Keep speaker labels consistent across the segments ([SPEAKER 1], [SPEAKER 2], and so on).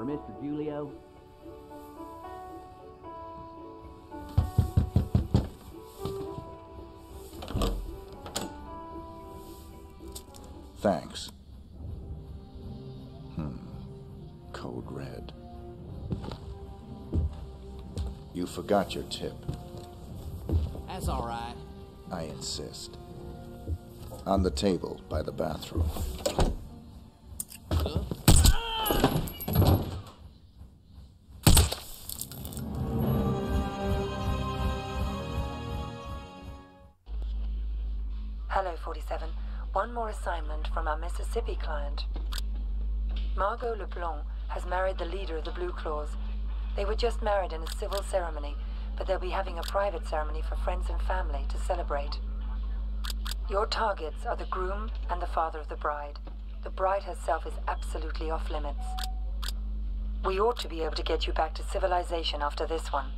[SPEAKER 1] Mr. Julio?
[SPEAKER 2] Thanks. Code red. You forgot your tip.
[SPEAKER 1] That's all right.
[SPEAKER 2] I insist. On the table by the bathroom.
[SPEAKER 3] Hello, 47. One more assignment from our Mississippi client. Margot LeBlanc has married the leader of the Blue Claws. They were just married in a civil ceremony, but they'll be having a private ceremony for friends and family to celebrate. Your targets are the groom and the father of the bride. The bride herself is absolutely off limits. We ought to be able to get you back to civilization after this one.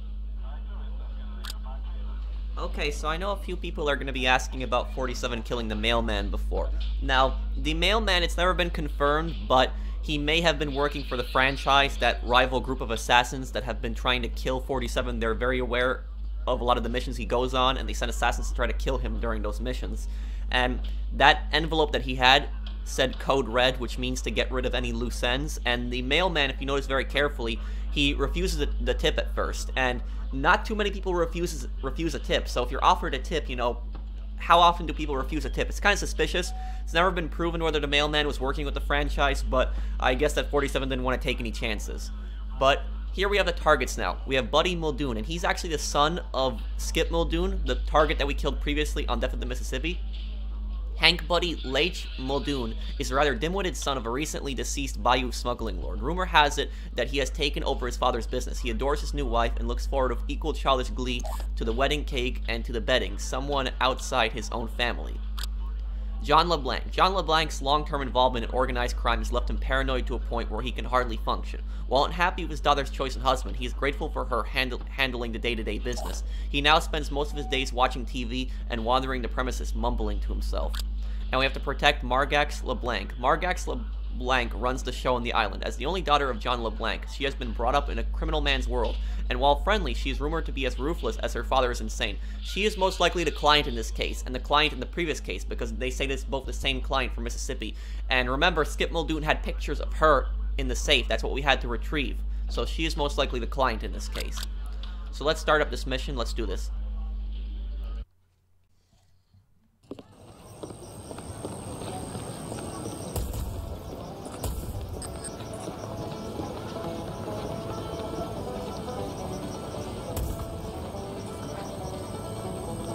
[SPEAKER 4] Okay, so I know a few people are going to be asking about 47 killing the mailman before. Now, the mailman, it's never been confirmed, but he may have been working for the franchise, that rival group of assassins that have been trying to kill 47. They're very aware of a lot of the missions he goes on, and they send assassins to try to kill him during those missions. And that envelope that he had said code red, which means to get rid of any loose ends, and the mailman, if you notice very carefully, he refuses the tip at first, and not too many people refuse a tip. So if you're offered a tip, you know, how often do people refuse a tip? It's kind of suspicious. It's never been proven whether the mailman was working with the franchise, but I guess that 47 didn't want to take any chances. But here we have the targets now. We have Buddy Muldoon, and he's actually the son of Skip Muldoon, the target that we killed previously on Death of the Mississippi. Hank Buddy Leitch Muldoon is a rather dim-witted son of a recently deceased Bayou smuggling lord. Rumor has it that he has taken over his father's business. He adores his new wife and looks forward with equal childish glee to the wedding cake and to the bedding, someone outside his own family. John LeBlanc. John LeBlanc's long-term involvement in organized crime has left him paranoid to a point where he can hardly function. While unhappy with his daughter's choice and husband, he is grateful for her handling the day-to-day business. He now spends most of his days watching TV and wandering the premises, mumbling to himself. Now we have to protect Margax LeBlanc. Margax LeBlanc runs the show on the island. As the only daughter of John LeBlanc, she has been brought up in a criminal man's world, and while friendly, she is rumored to be as ruthless as her father is insane. She is most likely the client in this case, and the client in the previous case, because they say this is both the same client from Mississippi. And remember, Skip Muldoon had pictures of her in the safe. That's what we had to retrieve. So she is most likely the client in this case. So let's start up this mission. Let's do this.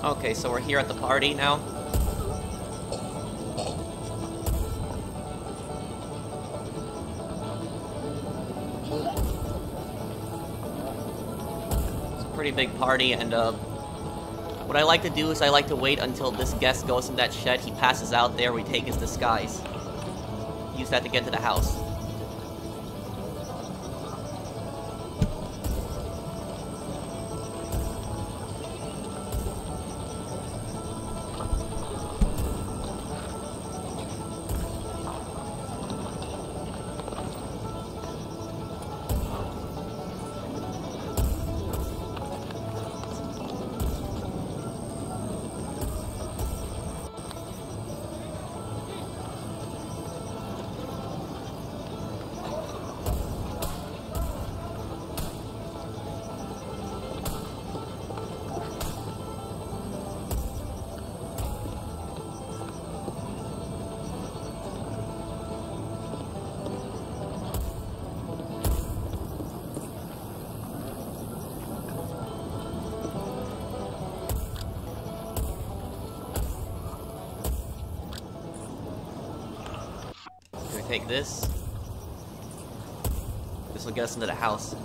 [SPEAKER 4] Okay, so we're here at the party now. It's a pretty big party, and what I like to do is I like to wait until this guest goes in that shed. He passes out there, we take his disguise. Use that to get to the house. Take this. This will get us into the house.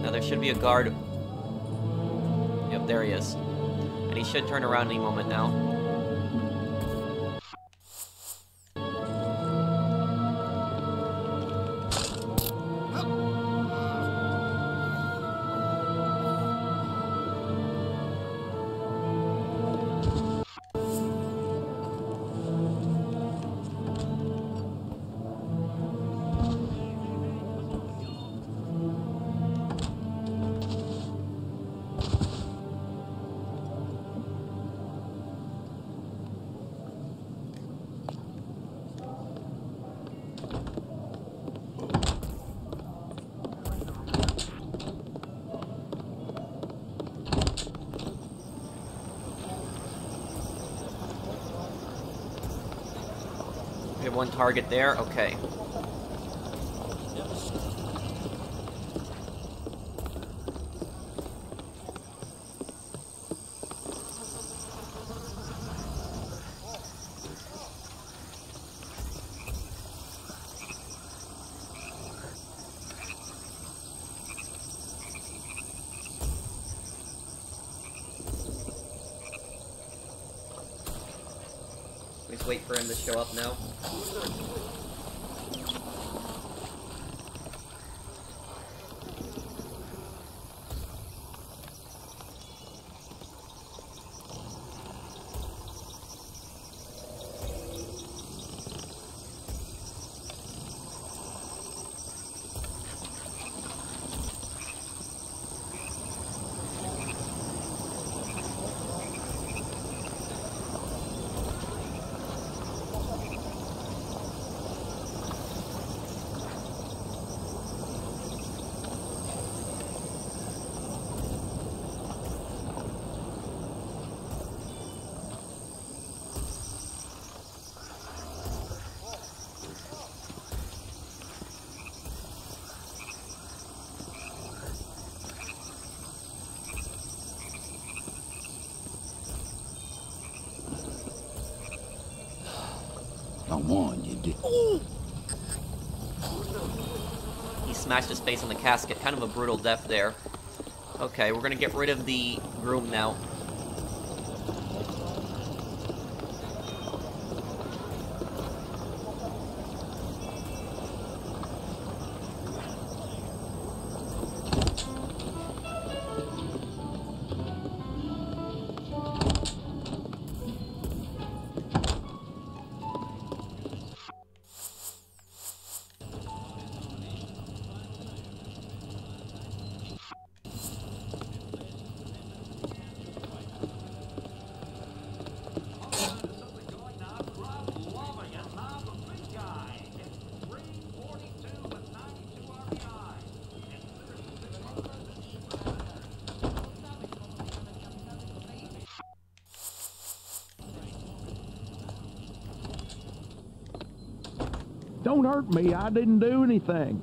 [SPEAKER 4] Now there should be a guard. There he is. And And he should turn around any moment now. We have one target there. Okay. Just wait for him to show up now.
[SPEAKER 2] I warned you, did.
[SPEAKER 4] He smashed his face on the casket. Kind of a brutal death there. Okay, we're gonna get rid of the groom now.
[SPEAKER 5] Don't hurt me, I didn't do anything.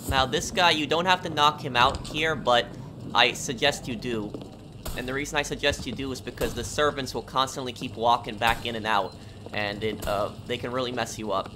[SPEAKER 4] Now this guy, you don't have to knock him out here, but I suggest you do. And the reason I suggest you do is because the servants will constantly keep walking back in and out, and they can really mess you up.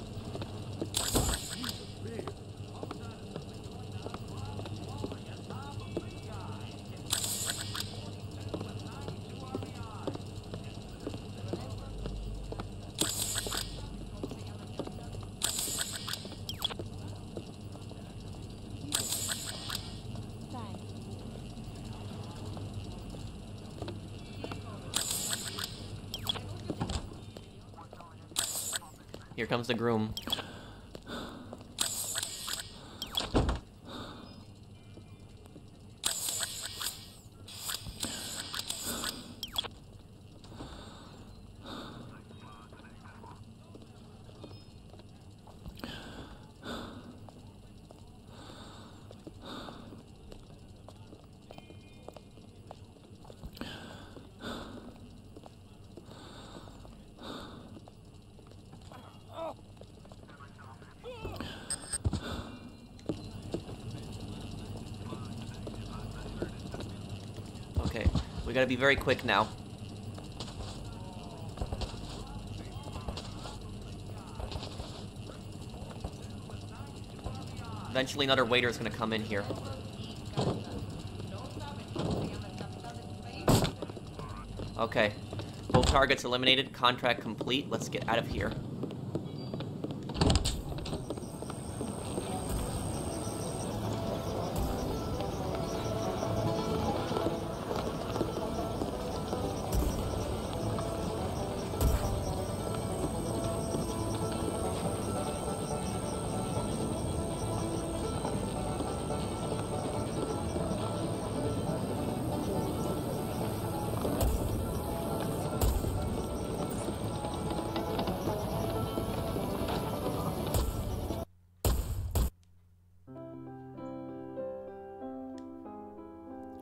[SPEAKER 4] Here comes the groom. Okay, we gotta be very quick now. Eventually another waiter is gonna come in here. Okay. Both targets eliminated. Contract complete. Let's get out of here.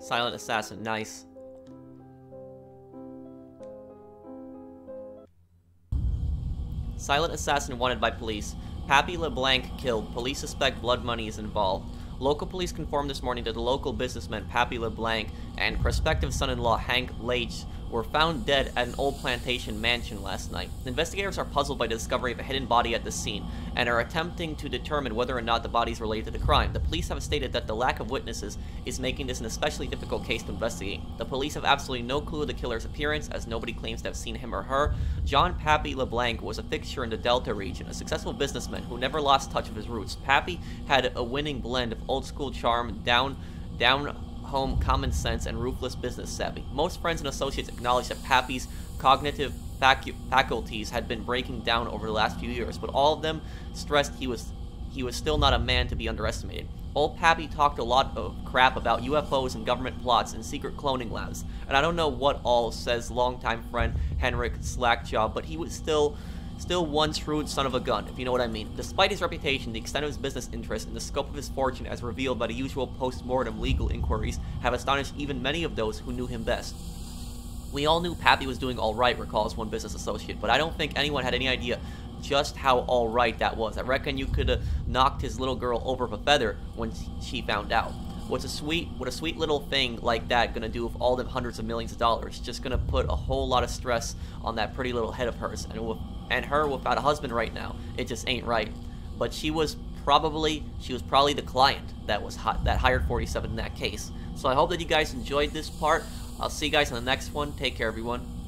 [SPEAKER 4] Silent assassin, nice. Silent assassin wanted by police. Pappy LeBlanc killed. Police suspect blood money is involved. Local police confirmed this morning that the local businessman Pappy LeBlanc and prospective son-in-law Hank Leitch were found dead at an old plantation mansion last night. Investigators are puzzled by the discovery of a hidden body at the scene and are attempting to determine whether or not the body is related to the crime. The police have stated that the lack of witnesses is making this an especially difficult case to investigate. The police have absolutely no clue of the killer's appearance, as nobody claims to have seen him or her. John Pappy LeBlanc was a fixture in the Delta region, a successful businessman who never lost touch of his roots. Pappy had a winning blend of old-school charm, down-home common sense, and ruthless business savvy. Most friends and associates acknowledge that Pappy's cognitive faculties had been breaking down over the last few years, but all of them stressed he was still not a man to be underestimated. Old Pappy talked a lot of crap about UFOs and government plots and secret cloning labs, and I don't know what all, says longtime friend Henrik Slackjaw, but he was still one shrewd son of a gun, if you know what I mean. Despite his reputation, the extent of his business interests, and the scope of his fortune as revealed by the usual post-mortem legal inquiries have astonished even many of those who knew him best. We all knew Pappy was doing alright, recalls one business associate, but I don't think anyone had any idea just how alright that was. I reckon you could have knocked his little girl over with a feather when she found out. What a sweet little thing like that gonna do with all them hundreds of millions of dollars? Just gonna put a whole lot of stress on that pretty little head of hers, and her without a husband right now, it just ain't right. But she was probably the client that hired 47 in that case. So I hope that you guys enjoyed this part. I'll see you guys in the next one. Take care, everyone.